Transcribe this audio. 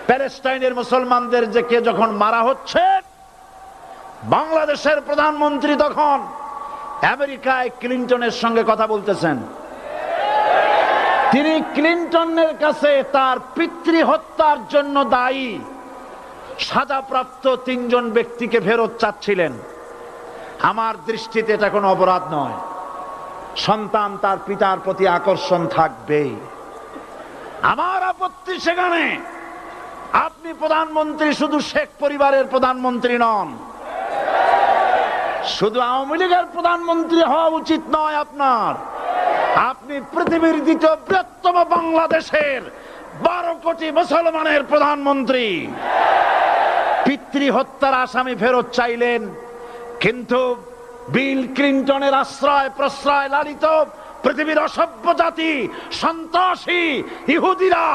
প্যালেস্টাইনের মুসলমানদের যে কে যখন মারা হচ্ছে, বাংলাদেশের প্রধানমন্ত্রী তখন আমেরিকায় ক্লিনটনের সঙ্গে কথা বলতেছেন। তিনি ক্লিনটনের কাছে তার পিতৃ হত্যার জন্য দায়ী সাজাপ্রাপ্ত 3 জন ব্যক্তিকে ফেরত চাচ্ছিলেন। আমার দৃষ্টিতে এটা কোনো অপরাধ নয়। সন্তান তার পিতার প্রতি আকর্ষণ থাকবেই। আমার আপত্তি সেখানে আপনি প্রধানমন্ত্রী শুধু শেখ পরিবারের প্রধানমন্ত্রী নন, শুধু আওয়ামী লীগের প্রধানমন্ত্রী হওয়া উচিত নয় আপনার। আপনি পৃথিবীর দ্বিতীয় বৃহত্তম বাংলাদেশের 12 কোটি মুসলমানের প্রধানমন্ত্রী। পিতৃ হত্যার আসামি ফেরত চাইলেন, কিন্তু বিল ক্লিনটনের আশ্রয় প্রশ্রয় লালিত পৃথিবীর অসভ্য জাতি সন্ত্রাসী ইহুদিরা